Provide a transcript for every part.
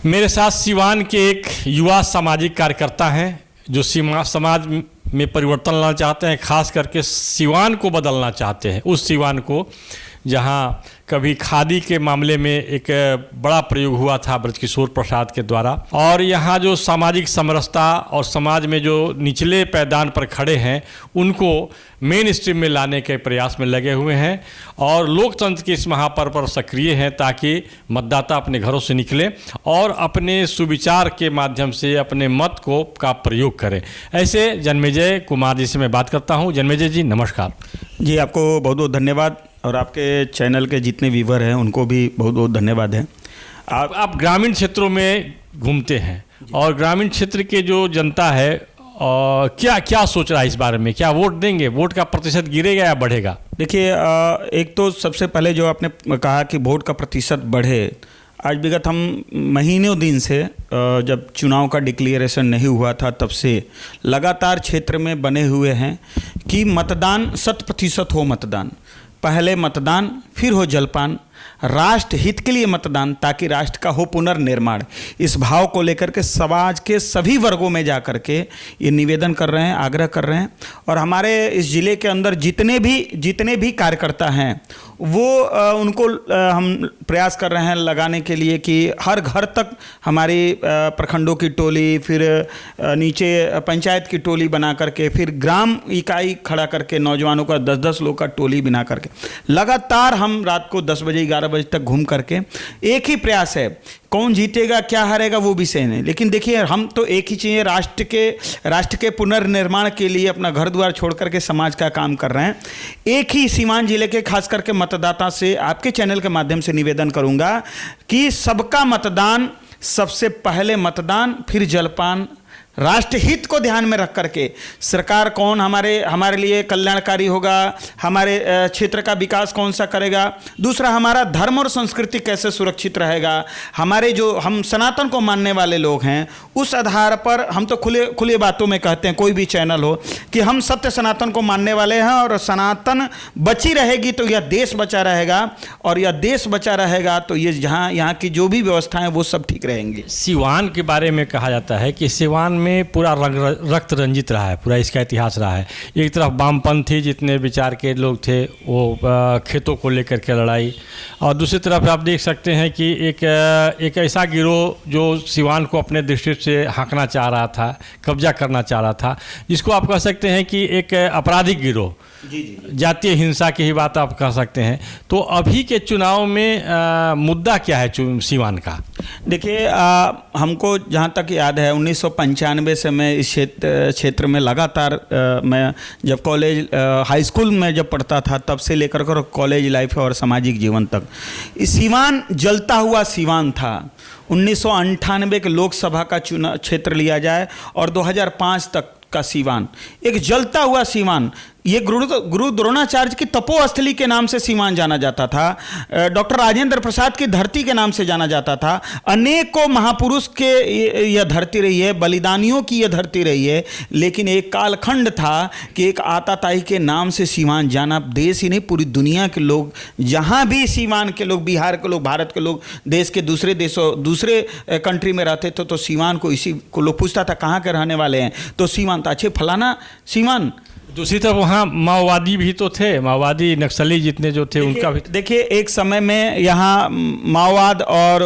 मेरे साथ सिवान के एक युवा सामाजिक कार्यकर्ता हैं जो समाज में परिवर्तन लाना चाहते हैं, खास करके सिवान को बदलना चाहते हैं, उस सिवान को जहां कभी खादी के मामले में एक बड़ा प्रयोग हुआ था ब्रजकिशोर प्रसाद के द्वारा, और यहाँ जो सामाजिक समरसता और समाज में जो निचले पैदान पर खड़े हैं उनको मेन स्ट्रीम में लाने के प्रयास में लगे हुए हैं और लोकतंत्र के इस महापर्व पर सक्रिय हैं ताकि मतदाता अपने घरों से निकले और अपने सुविचार के माध्यम से अपने मत का प्रयोग करें। ऐसे जन्मेजय कुमार जी से मैं बात करता हूँ। जन्मेजय जी नमस्कार। जी आपको बहुत बहुत धन्यवाद और आपके चैनल के जितने व्यूवर हैं उनको भी बहुत बहुत धन्यवाद है। आप ग्रामीण क्षेत्रों में घूमते हैं और ग्रामीण क्षेत्र के जो जनता है क्या क्या सोच रहा है इस बारे में? क्या वोट देंगे? वोट का प्रतिशत गिरेगा या बढ़ेगा? देखिए, एक तो सबसे पहले जो आपने कहा कि वोट का प्रतिशत बढ़े, आज विगत हम महीनों दिन से जब चुनाव का डिक्लेरेशन नहीं हुआ था तब से लगातार क्षेत्र में बने हुए हैं कि मतदान 100% हो, मतदान पहले मतदान फिर हो जलपान, राष्ट्र हित के लिए मतदान ताकि राष्ट्र का हो पुनर्निर्माण। इस भाव को लेकर के समाज के सभी वर्गों में जा कर के ये निवेदन कर रहे हैं, आग्रह कर रहे हैं। और हमारे इस ज़िले के अंदर जितने भी कार्यकर्ता हैं वो उनको हम प्रयास कर रहे हैं लगाने के लिए कि हर घर तक हमारी प्रखंडों की टोली, फिर नीचे पंचायत की टोली बना करके, फिर ग्राम इकाई खड़ा करके नौजवानों का 10-10 लोग का टोली बना करके लगातार हम रात को 10 बजे 11 बजे तक घूम करके एक ही प्रयास है, कौन जीतेगा क्या हारेगा वो विषय नहीं, लेकिन देखिए हम तो एक ही चाहिए, राष्ट्र के पुनर्निर्माण के लिए अपना घर द्वार छोड़ करके समाज का काम कर रहे हैं। एक ही सीवान जिले के खास करके मतदाता से आपके चैनल के माध्यम से निवेदन करूंगा कि सबका मतदान, सबसे पहले मतदान फिर जलपान, राष्ट्र हित को ध्यान में रख करके सरकार कौन हमारे लिए कल्याणकारी होगा, हमारे क्षेत्र का विकास कौन सा करेगा, दूसरा हमारा धर्म और संस्कृति कैसे सुरक्षित रहेगा, हमारे जो हम सनातन को मानने वाले लोग हैं उस आधार पर हम तो खुले बातों में कहते हैं, कोई भी चैनल हो, कि हम सत्य सनातन को मानने वाले हैं और सनातन बची रहेगी तो यह देश बचा रहेगा, और यह देश बचा रहेगा तो ये यहाँ की जो भी व्यवस्थाएं वो सब ठीक रहेंगी। सिवान के बारे में कहा जाता है कि सिवान में पूरा रक्त रंजित रहा है, पूरा इसका इतिहास रहा है। एक तरफ वामपंथी जितने विचार के लोग थे वो खेतों को लेकर के लड़ाई, और दूसरी तरफ आप देख सकते हैं कि एक ऐसा गिरोह जो सिवान को अपने दृष्टि से हाँकना चाह रहा था, कब्जा करना चाह रहा था, जिसको आप कह सकते हैं कि एक आपराधिक गिरोह, जातीय हिंसा की ही बात आप कह सकते हैं। तो अभी के चुनाव में मुद्दा क्या है सिवान का? देखिए, हमको जहाँ तक याद है 1995 से मैं इस क्षेत्र में लगातार मैं जब कॉलेज हाई स्कूल में जब पढ़ता था तब से लेकर कर कॉलेज लाइफ और सामाजिक जीवन तक सिवान जलता हुआ सिवान था। 1998 के लोकसभा का चुनाव क्षेत्र लिया जाए और 2005 तक का सिवान एक जलता हुआ सिवान, ये गुरु द्रोणाचार्य की तपोस्थली के नाम से सिवान जाना जाता था, डॉक्टर राजेंद्र प्रसाद की धरती के नाम से जाना जाता था, अनेकों महापुरुष के यह धरती रही है, बलिदानियों की यह धरती रही है। लेकिन एक कालखंड था कि एक आताताई के नाम से सिवान जाना, देश ही नहीं पूरी दुनिया के लोग, जहाँ भी सिवान के लोग, बिहार के लोग, भारत के लोग, देश के दूसरे देशों दूसरे कंट्री में रहते थे तो सिवान को इसी को लोग पूछता था कहाँ के रहने वाले हैं, तो सिवान था, अच्छे फलाना सिवान। दूसरी तरफ वहाँ माओवादी भी तो थे, माओवादी नक्सली जितने जो थे उनका भी। देखिए, एक समय में यहाँ माओवाद और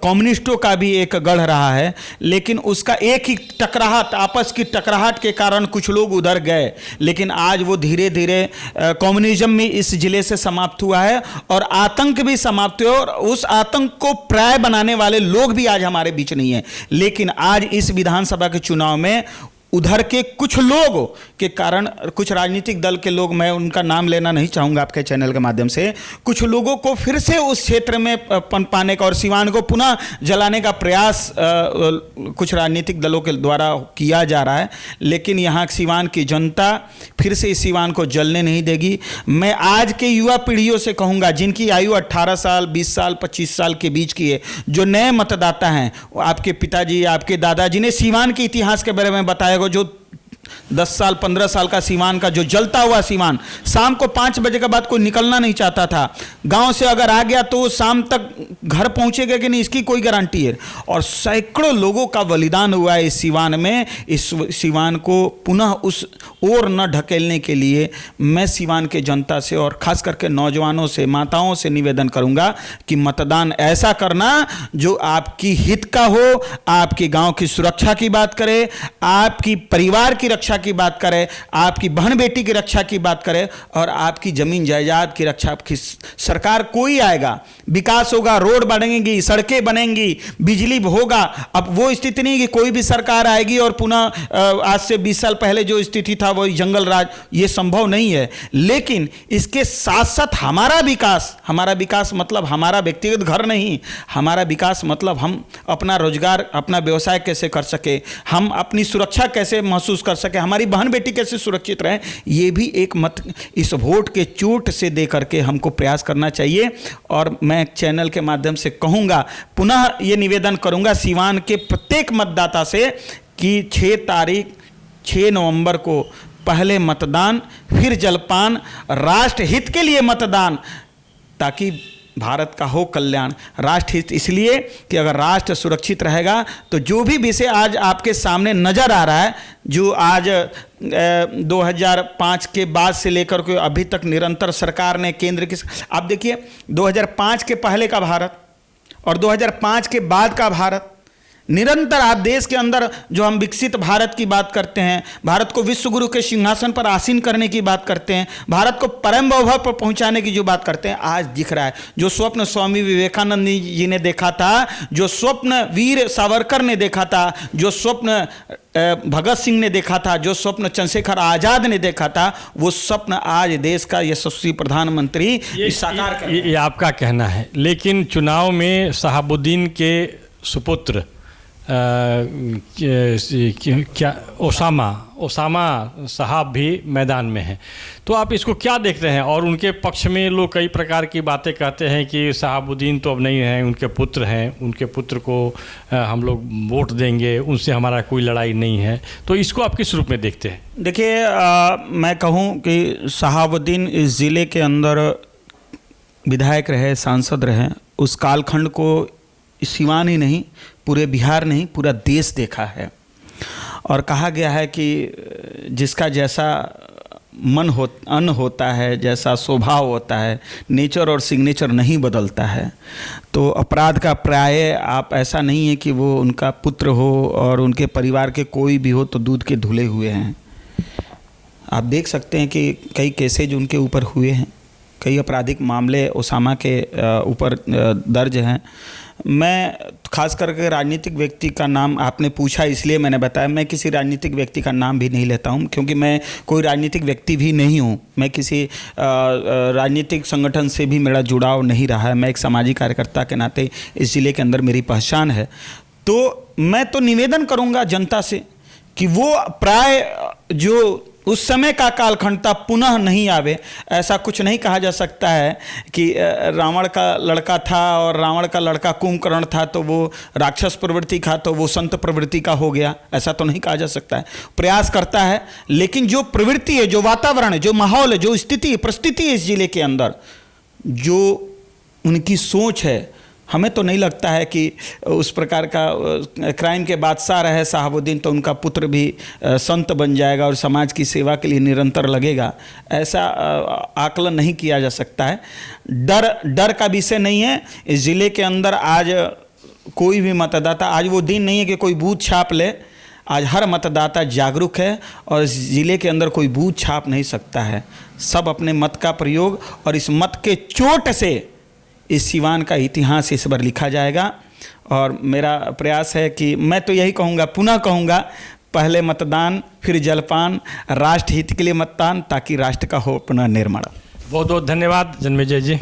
कम्युनिस्टों का भी एक गढ़ रहा है, लेकिन उसका एक ही टकराहट, आपस की टकराहट के कारण कुछ लोग उधर गए, लेकिन आज वो धीरे धीरे कम्युनिज्म भी इस जिले से समाप्त हुआ है और आतंक भी समाप्त हुआ, और उस आतंक को प्राय बनाने वाले लोग भी आज हमारे बीच नहीं है। लेकिन आज इस विधानसभा के चुनाव में उधर के कुछ लोग के कारण, कुछ राजनीतिक दल के लोग, मैं उनका नाम लेना नहीं चाहूँगा आपके चैनल के माध्यम से, कुछ लोगों को फिर से उस क्षेत्र में पनपाने का और सिवान को पुनः जलाने का प्रयास कुछ राजनीतिक दलों के द्वारा किया जा रहा है। लेकिन यहाँ सिवान की जनता फिर से इस सिवान को जलने नहीं देगी। मैं आज के युवा पीढ़ियों से कहूँगा जिनकी आयु 18 साल, 20 साल, 25 साल के बीच की है, जो नए मतदाता हैं, आपके पिताजी, आपके दादाजी ने सिवान के इतिहास के बारे में बताया, जो 10 साल 15 साल का सीवान का जो जलता हुआ सीवान, शाम को 5 बजे के बाद कोई निकलना नहीं चाहता था। गांव से अगर आ गया तो वो शाम तक घर पहुंचेगा कि नहीं, इसकी कोई गारंटी है। और सैकड़ों लोगों का बलिदान हुआ है इस सीवान में। इस सीवान को पुनः उस ओर न ढकेलने के लिए मैं सीवान के जनता से और खास करके नौजवानों से, माताओं से निवेदन करूंगा कि मतदान ऐसा करना जो आपकी हित का हो, आपके गांव की सुरक्षा की बात करे, आपकी परिवार की रक्षा की बात करे, आपकी बहन बेटी की रक्षा की बात करे और आपकी जमीन जायदाद की रक्षा की। सरकार कोई आएगा, विकास होगा, रोड बढ़ेंगी, सड़कें बनेंगी, बिजली होगा। अब वो स्थिति नहीं कि कोई भी सरकार आएगी और पुनः आज से 20 साल पहले जो स्थिति था वही जंगल राज, ये संभव नहीं है। लेकिन इसके साथ साथ हमारा विकास मतलब हमारा व्यक्तिगत घर नहीं, हमारा विकास मतलब हम अपना रोजगार, अपना व्यवसाय कैसे कर सके, हम अपनी सुरक्षा कैसे महसूस कर सके, हमारी बहन बेटी कैसे सुरक्षित रहे, ये भी एक मत इस वोट के चोट से दे करके हमको प्रयास करना चाहिए। और मैं चैनल के माध्यम से कहूँगा, पुनः ये निवेदन करूँगा सीवान के प्रत्येक मतदाता से कि 6 नवंबर को पहले मतदान, फिर जलपान, राष्ट्र हित के लिए मतदान, ताकि भारत का हो कल्याण। राष्ट्र हित इसलिए कि अगर राष्ट्र सुरक्षित रहेगा तो जो भी विषय आज आपके सामने नज़र आ रहा है, जो आज 2005 के बाद से लेकर के अभी तक निरंतर सरकार ने केंद्र की, आप देखिए 2005 के पहले का भारत और 2005 के बाद का भारत, निरंतर आप देश के अंदर जो हम विकसित भारत की बात करते हैं, भारत को विश्व गुरु के सिंहासन पर आसीन करने की बात करते हैं, भारत को परम वैभव पर पहुंचाने की जो बात करते हैं, आज दिख रहा है। जो स्वप्न स्वामी विवेकानंद जी ने देखा था, जो स्वप्न वीर सावरकर ने देखा था, जो स्वप्न भगत सिंह ने देखा था, जो स्वप्न चंद्रशेखर आजाद ने देखा था, वो स्वप्न आज देश का यशस्वी प्रधानमंत्री साकार कर। ये आपका कहना है, लेकिन चुनाव में शहाबुद्दीन के सुपुत्र क्या ओसामा साहब भी मैदान में हैं, तो आप इसको क्या देखते हैं? और उनके पक्ष में लोग कई प्रकार की बातें कहते हैं कि शहाबुद्दीन तो अब नहीं हैं, उनके पुत्र हैं, उनके पुत्र को हम लोग वोट देंगे, उनसे हमारा कोई लड़ाई नहीं है। तो इसको आप किस रूप में देखते हैं? देखिए, मैं कहूँ कि शहाबुद्दीन इस ज़िले के अंदर विधायक रहे, सांसद रहे, उस कालखंड को सीवान ही नहीं, पूरे बिहार नहीं, पूरा देश देखा है। और कहा गया है कि जिसका जैसा अन्न होता है, जैसा स्वभाव होता है, नेचर और सिग्नेचर नहीं बदलता है। तो अपराध का प्राय आप ऐसा नहीं है कि वो उनका पुत्र हो और उनके परिवार के कोई भी हो तो दूध के धुले हुए हैं। आप देख सकते हैं कि कई केसेज उनके ऊपर हुए हैं, कई आपराधिक मामले ओसामा के ऊपर दर्ज हैं। मैं खास करके राजनीतिक व्यक्ति का नाम आपने पूछा इसलिए मैंने बताया, मैं किसी राजनीतिक व्यक्ति का नाम भी नहीं लेता हूं, क्योंकि मैं कोई राजनीतिक व्यक्ति भी नहीं हूं। मैं किसी राजनीतिक संगठन से भी मेरा जुड़ाव नहीं रहा है। मैं एक सामाजिक कार्यकर्ता के नाते इस ज़िले के अंदर मेरी पहचान है। तो मैं तो निवेदन करूंगा जनता से कि वो प्राय जो उस समय का कालखंड था पुनः नहीं आवे। ऐसा कुछ नहीं कहा जा सकता है कि रावण का लड़का था और रावण का लड़का कुंभकर्ण था तो वो राक्षस प्रवृत्ति का तो वो संत प्रवृत्ति का हो गया, ऐसा तो नहीं कहा जा सकता है। प्रयास करता है, लेकिन जो प्रवृत्ति है, जो वातावरण है, जो माहौल है, जो स्थिति परिस्थिति है इस जिले के अंदर, जो उनकी सोच है, हमें तो नहीं लगता है कि उस प्रकार का क्राइम के बादशाह रहे शहाबुद्दीन तो उनका पुत्र भी संत बन जाएगा और समाज की सेवा के लिए निरंतर लगेगा। ऐसा आकलन नहीं किया जा सकता है। डर का विषय नहीं है। इस ज़िले के अंदर आज कोई भी मतदाता, आज वो दिन नहीं है कि कोई बूथ छाप ले। आज हर मतदाता जागरूक है और इस ज़िले के अंदर कोई बूथ छाप नहीं सकता है। सब अपने मत का प्रयोग और इस मत के चोट से इस सीवान का इतिहास इस बार लिखा जाएगा। और मेरा प्रयास है कि मैं तो यही कहूँगा, पुनः कहूँगा, पहले मतदान, फिर जलपान, राष्ट्र हित के लिए मतदान, ताकि राष्ट्र का हो पुनः निर्माण। बहुत बहुत धन्यवाद जन्मेजय जी।